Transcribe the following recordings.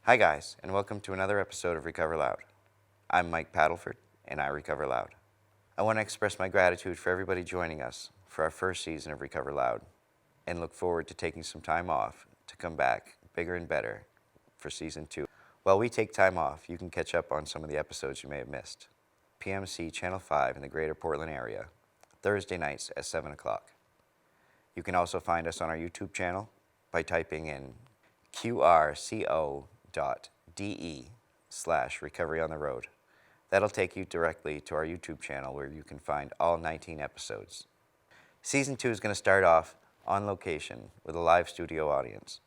Hi guys, and welcome to another episode of Recover Loud. I'm Mike Paddleford, and I recover loud. I want to express my gratitude for everybody joining us for our first season of Recover Loud, and look forward to taking some time off to come back bigger and better for season 2. While we take time off, you can catch up on some of the episodes you may have missed. PMC Channel 5 in the greater Portland area, Thursday nights at 7 o'clock. You can also find us on our YouTube channel by typing in qrco.de/recovery on the road. That'll take you directly to our YouTube channel where you can find all 19 episodes. Season 2 is going to start off on location with a live studio audience.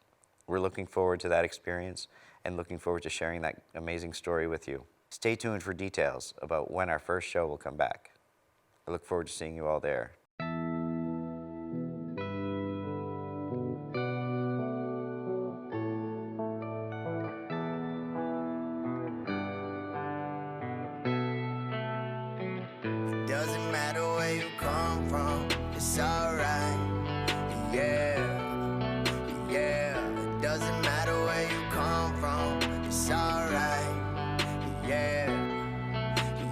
We're looking forward to that experience and looking forward to sharing that amazing story with you. Stay tuned for details about when our first show will come back. I look forward to seeing you all there. Doesn't matter where you come from, it's alright. Yeah, yeah. It doesn't matter where you come from, it's alright. Yeah,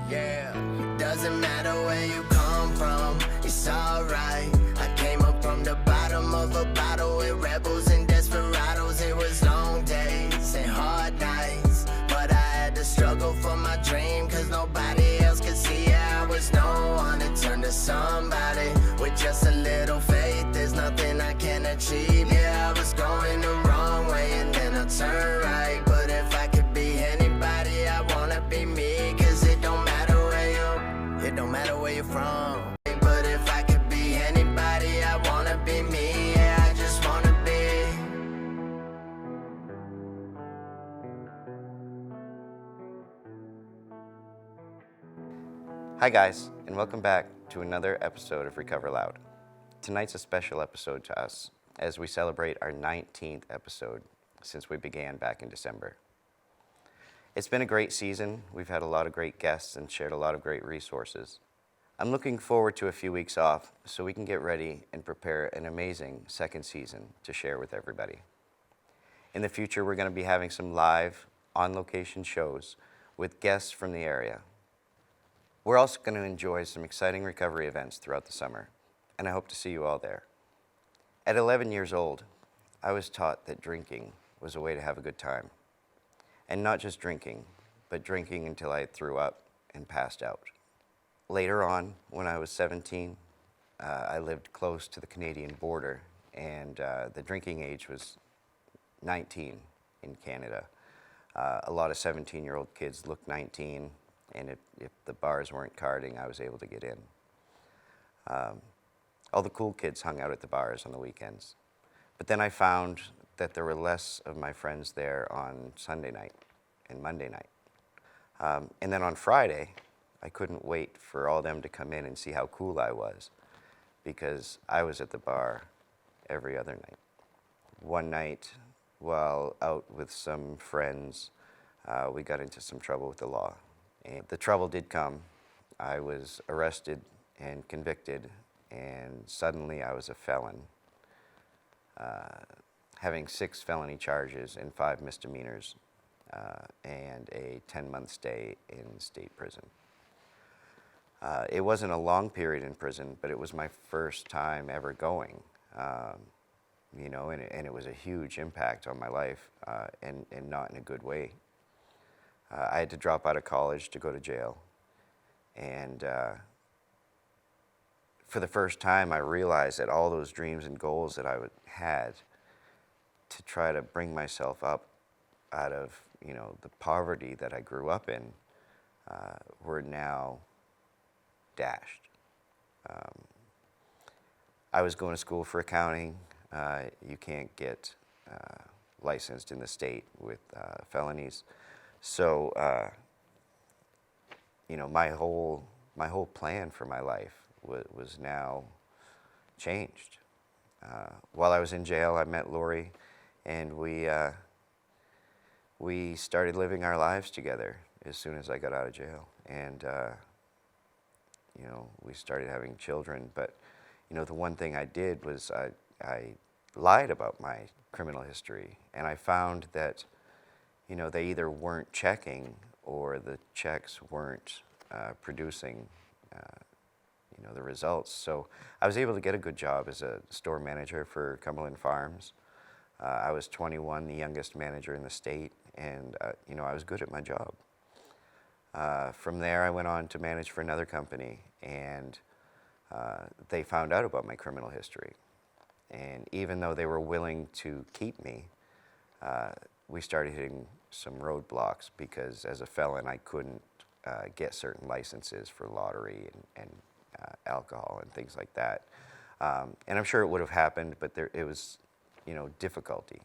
yeah. It doesn't matter where you come from, it's alright. I came up from the bottom of a bottle with rebels and desperados. It was long days and hard nights, but I had to struggle for my dream, cause nobody else could see it. I was no one to turn to somebody with just a little faith. There's nothing I can achieve. Yeah, I was going the wrong way and then I turned right. But if I could be anybody, I wanna be me. Cause it don't matter where you're from. But if I could be anybody, I wanna be me. Yeah, I just wanna be. Hi guys, and welcome back to another episode of Recover Loud. Tonight's a special episode to us as we celebrate our 19th episode since we began back in December. It's been a great season. We've had a lot of great guests and shared a lot of great resources. I'm looking forward to a few weeks off so we can get ready and prepare an amazing second season to share with everybody. In the future, we're going to be having some live, on-location shows with guests from the area. We're also going to enjoy some exciting recovery events throughout the summer, and I hope to see you all there. At 11 years old, I was taught that drinking was a way to have a good time. And not just drinking, but drinking until I threw up and passed out. Later on, when I was 17, I lived close to the Canadian border, and the drinking age was 19 in Canada. A lot of 17-year-old kids looked 19, and if the bars weren't carding, I was able to get in. All the cool kids hung out at the bars on the weekends. But then I found that there were less of my friends there on Sunday night and Monday night. And then on Friday, I couldn't wait for all them to come in and see how cool I was, because I was at the bar every other night. One night, while out with some friends, we got into some trouble with the law. And the trouble did come. I was arrested and convicted, and suddenly I was a felon, having 6 felony charges and 5 misdemeanors, and a 10-month stay in state prison. It wasn't a long period in prison, but it was my first time ever going, and it was a huge impact on my life, and not in a good way. I had to drop out of college to go to jail, and for the first time I realized that all those dreams and goals that I had to try to bring myself up out of the poverty that I grew up in were now dashed. I was going to school for accounting. You can't get licensed in the state with felonies. So, my whole plan for my life was now changed. While I was in jail, I met Lori, and we started living our lives together as soon as I got out of jail. And, we started having children. But, the one thing I did was I lied about my criminal history, and I found that they either weren't checking or the checks weren't producing, the results. So I was able to get a good job as a store manager for Cumberland Farms. I was 21, the youngest manager in the state, and I was good at my job. From there, I went on to manage for another company, and they found out about my criminal history. And even though they were willing to keep me, we started hitting some roadblocks because as a felon, I couldn't get certain licenses for lottery and alcohol and things like that. And I'm sure it would have happened, but it was, difficulty.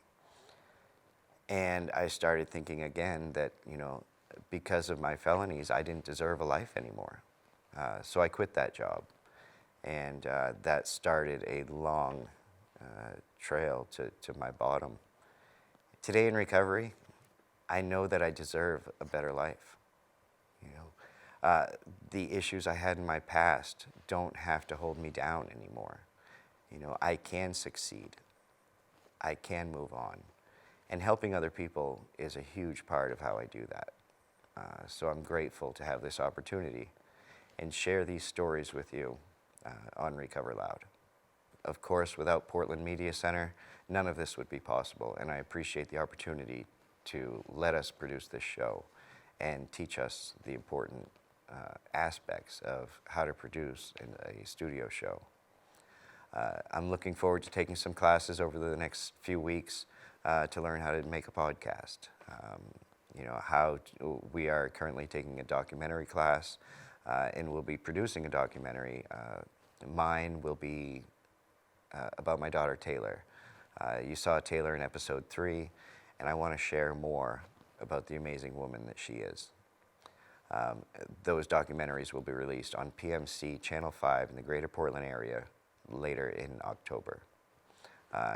And I started thinking again that, because of my felonies, I didn't deserve a life anymore. So I quit that job. And that started a long trail to my bottom. Today in recovery, I know that I deserve a better life. The issues I had in my past don't have to hold me down anymore. I can succeed. I can move on. And helping other people is a huge part of how I do that. So I'm grateful to have this opportunity and share these stories with you on Recover Loud. Of course, without Portland Media Center, none of this would be possible, and I appreciate the opportunity to let us produce this show and teach us the important aspects of how to produce a studio show. I'm looking forward to taking some classes over the next few weeks to learn how to make a podcast. We are currently taking a documentary class, and we'll be producing a documentary. Mine will be about my daughter Taylor. You saw Taylor in episode 3, and I want to share more about the amazing woman that she is. Those documentaries will be released on PMC Channel 5 in the Greater Portland area later in October.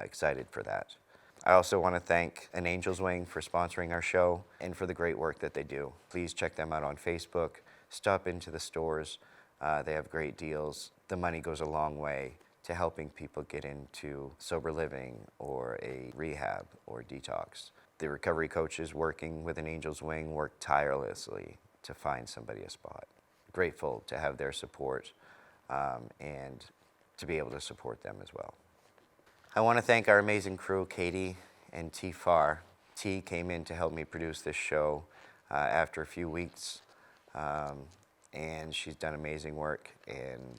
Excited for that. I also want to thank An Angel's Wing for sponsoring our show and for the great work that they do. Please check them out on Facebook. Stop into the stores. They have great deals. The money goes a long way to helping people get into sober living or a rehab or detox. The recovery coaches working with An Angel's Wing work tirelessly to find somebody a spot. Grateful to have their support and to be able to support them as well. I want to thank our amazing crew, Katie and T. Farr. T came in to help me produce this show after a few weeks, and she's done amazing work and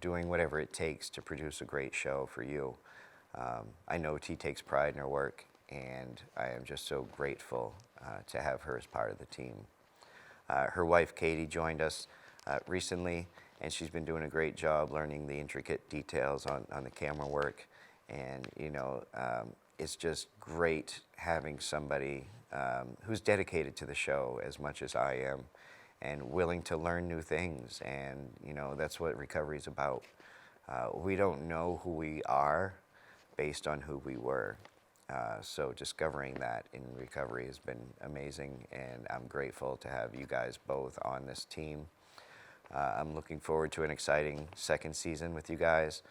doing whatever it takes to produce a great show for you. I know T takes pride in her work, and I am just so grateful to have her as part of the team. Her wife, Katie, joined us recently, and she's been doing a great job learning the intricate details on the camera work. And, it's just great having somebody who's dedicated to the show as much as I am and willing to learn new things. And, that's what recovery is about. We don't know who we are based on who we were. So discovering that in recovery has been amazing, and I'm grateful to have you guys both on this team. I'm looking forward to an exciting second season with you guys.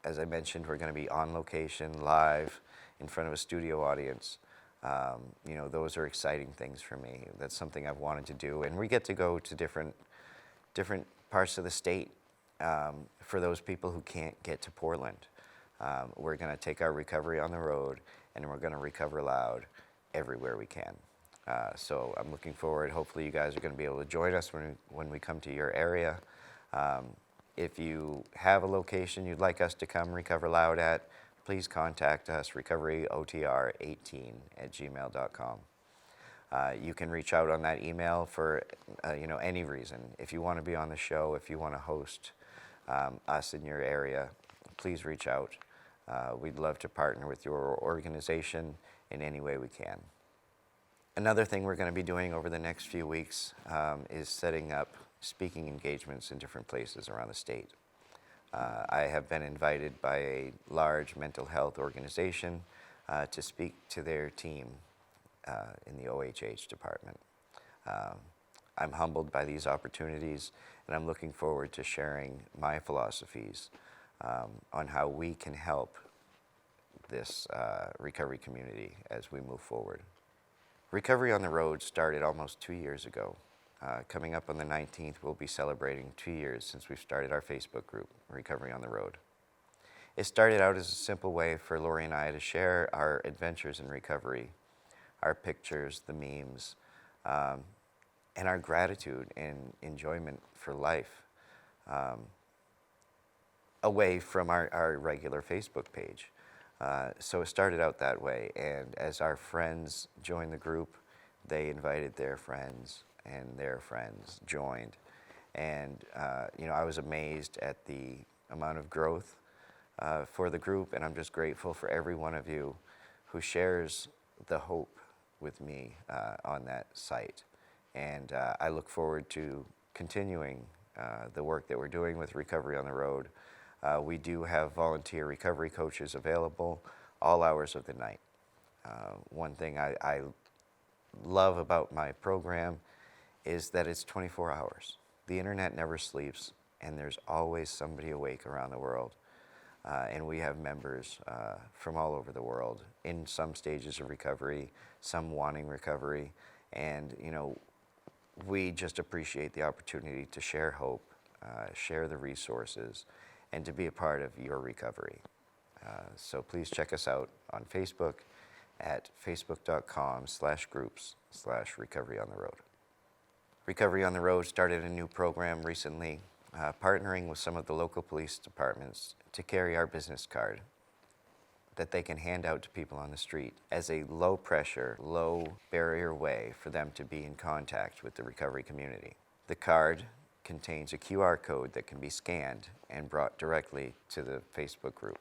As I mentioned, we're going to be on location, live, in front of a studio audience. Those are exciting things for me. That's something I've wanted to do. And we get to go to different parts of the state for those people who can't get to Portland. We're going to take our recovery on the road, and we're going to recover loud everywhere we can. So I'm looking forward. Hopefully you guys are going to be able to join us when we come to your area. If you have a location you'd like us to come recover loud at, please contact us, recoveryotr18@gmail.com. You can reach out on that email for any reason. If you want to be on the show, if you want to host us in your area, please reach out. We'd love to partner with your organization in any way we can. Another thing we're going to be doing over the next few weeks is setting up speaking engagements in different places around the state. I have been invited by a large mental health organization to speak to their team in the OHH department. I'm humbled by these opportunities, and I'm looking forward to sharing my philosophies on how we can help this recovery community as we move forward. Recovery on the Road started almost 2 years ago. Coming up on the 19th, we'll be celebrating 2 years since we've started our Facebook group, Recovery on the Road. It started out as a simple way for Lori and I to share our adventures in recovery, our pictures, the memes, and our gratitude and enjoyment for life, away from our regular Facebook page. So it started out that way, and as our friends joined the group, they invited their friends, and their friends joined. And I was amazed at the amount of growth for the group, and I'm just grateful for every one of you who shares the hope with me on that site. And I look forward to continuing the work that we're doing with Recovery on the Road. We do have volunteer recovery coaches available all hours of the night. One thing I love about my program is that it's 24 hours. The internet never sleeps, and there's always somebody awake around the world. And we have members from all over the world in some stages of recovery, some wanting recovery. And, we just appreciate the opportunity to share hope, share the resources, and to be a part of your recovery. So please check us out on Facebook at facebook.com/groups/Recovery on the Road. Recovery on the Road started a new program recently, partnering with some of the local police departments to carry our business card that they can hand out to people on the street as a low pressure, low barrier way for them to be in contact with the recovery community. The card contains a QR code that can be scanned and brought directly to the Facebook group.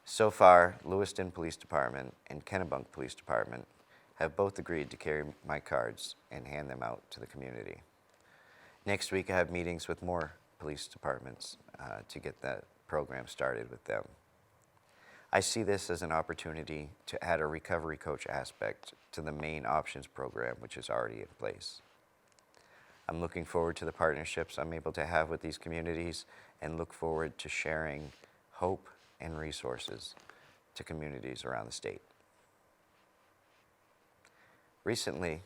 So far, Lewiston Police Department and Kennebunk Police Department have both agreed to carry my cards and hand them out to the community. Next week, I have meetings with more police departments to get that program started with them. I see this as an opportunity to add a recovery coach aspect to the Maine Options program, which is already in place. I'm looking forward to the partnerships I'm able to have with these communities and look forward to sharing hope and resources to communities around the state. Recently,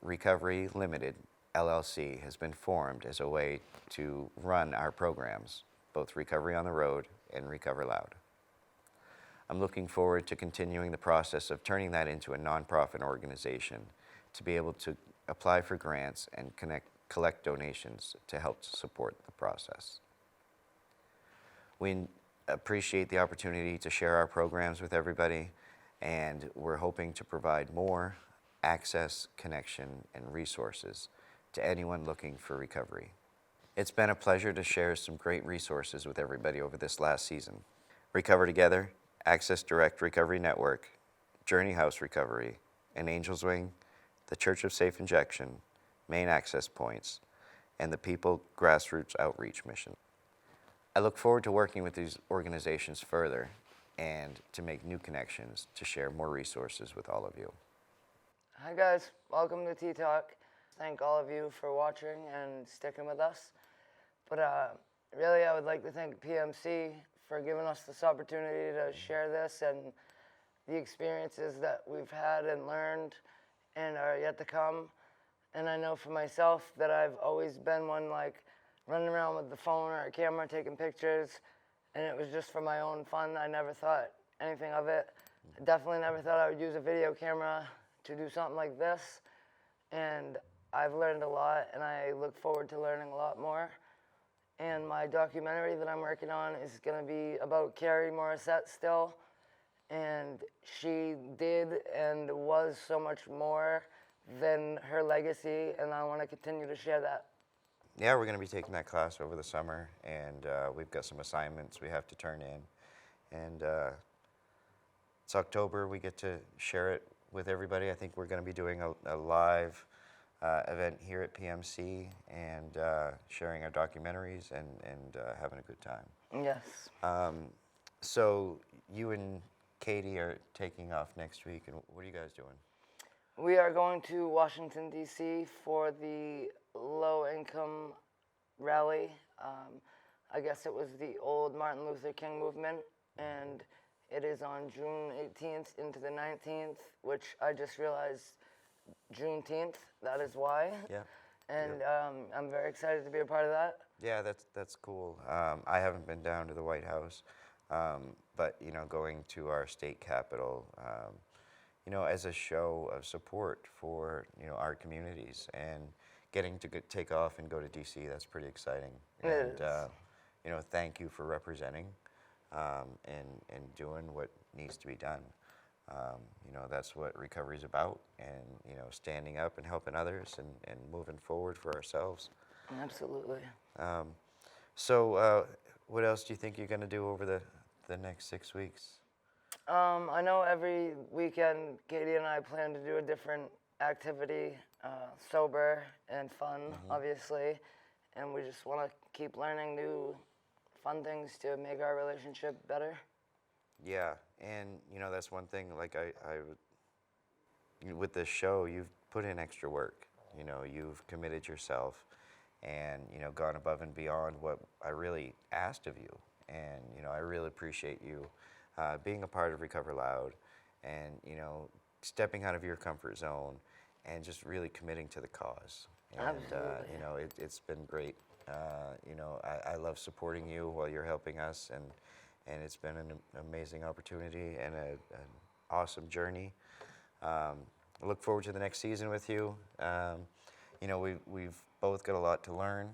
Recovery Limited, LLC, has been formed as a way to run our programs, both Recovery on the Road and Recover Loud. I'm looking forward to continuing the process of turning that into a nonprofit organization to be able to apply for grants and collect donations to help support the process. We appreciate the opportunity to share our programs with everybody, and we're hoping to provide more access, connection, and resources to anyone looking for recovery. It's been a pleasure to share some great resources with everybody over this last season. Recover Together, Access Direct Recovery Network, Journey House Recovery, and Angel's Wing, the Church of Safe Injection, Maine Access Points, and the People Grassroots Outreach Mission. I look forward to working with these organizations further and to make new connections to share more resources with all of you. Hi guys, welcome to Tea Talk. Thank all of you for watching and sticking with us. But really I would like to thank PMC for giving us this opportunity to share this and the experiences that we've had and learned and are yet to come. And I know for myself that I've always been one like running around with the phone or a camera taking pictures, and it was just for my own fun. I never thought anything of it. I definitely never thought I would use a video camera to do something like this, and I've learned a lot, and I look forward to learning a lot more. And my documentary that I'm working on is going to be about Carrie Morissette still, and she did and was so much more than her legacy, and I want to continue to share that. Yeah, we're going to be taking that class over the summer, and we've got some assignments we have to turn in. And it's October, we get to share it with everybody. I think we're going to be doing a live event here at PMC and sharing our documentaries and having a good time. Yes. So you and Katie are taking off next week, and what are you guys doing? We are going to Washington, D.C. for the low-income rally. I guess it was the old Martin Luther King movement, and it is on June 18th into the 19th, which I just realized Juneteenth. That is why. Yeah. And I'm very excited to be a part of that. Yeah, that's cool. I haven't been down to the White House, but going to our state capitol, as a show of support for our communities, and getting to take off and go to DC, that's pretty exciting. It is. Thank you for representing and doing what needs to be done. That's what recovery is about, and standing up and helping others and moving forward for ourselves. Absolutely. So what else do you think you're going to do over the next 6 weeks? I know every weekend Katie and I plan to do a different activity, sober and fun, obviously, and we just want to keep learning new fun things to make our relationship better. Yeah, and that's one thing. Like with this show, you've put in extra work. You've committed yourself, and gone above and beyond what I really asked of you. And I really appreciate you being a part of Recover Loud, and stepping out of your comfort zone, and just really committing to the cause. And Absolutely. it's been great. I love supporting you while you're helping us, and it's been an amazing opportunity and an awesome journey. I look forward to the next season with you. We've both got a lot to learn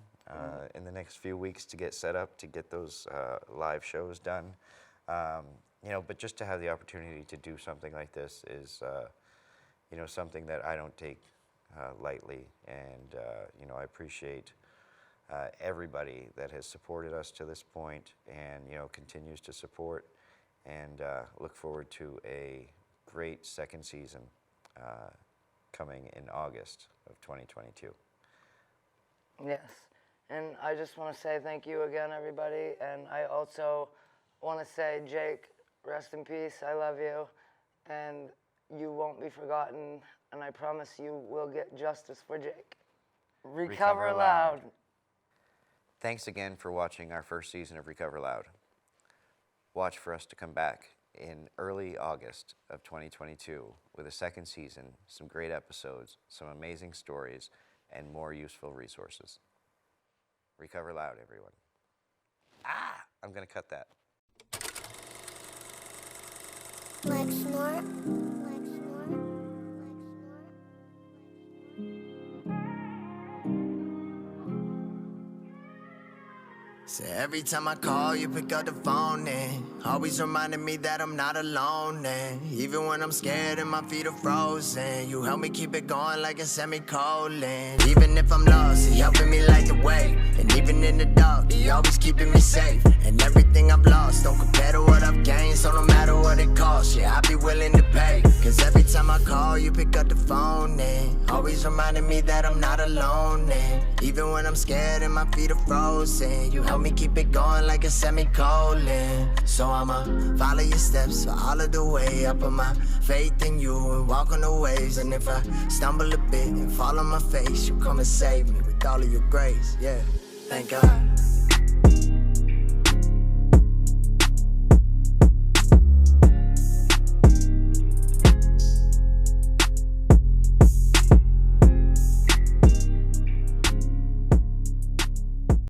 in the next few weeks to get set up, to get those live shows done. But just to have the opportunity to do something like this is, something that I don't take lightly. And, I appreciate everybody that has supported us to this point, and continues to support, and look forward to a great second season coming in August of 2022. Yes, and I just want to say thank you again, everybody, and I also want to say, Jake, rest in peace, I love you, and you won't be forgotten, and I promise you will get justice for Jake. Recover Loud. Thanks again for watching our first season of Recover Loud. Watch for us to come back in early August of 2022 with a second season, some great episodes, some amazing stories, and more useful resources. Recover Loud, everyone. I'm going to cut that. Like snort. So every time I call, you pick up the phone, and always reminding me that I'm not alone. And even when I'm scared and my feet are frozen, you help me keep it going like a semicolon. Even if I'm lost, you helping me light the way. And even in the dark, you always keeping me safe. And everything I've lost don't compare to what I've gained, so no matter what it costs, yeah, I'll be willing to pay. Cause every time I call, you pick up the phone, and always reminding me that I'm not alone. And even when I'm scared and my feet are frozen, you help me keep it going like a semicolon. So I'ma follow your steps for all of the way. I put my faith in you and walk on the waves. And if I stumble a bit and fall on my face, you come and save me with all of your grace. Yeah, thank God.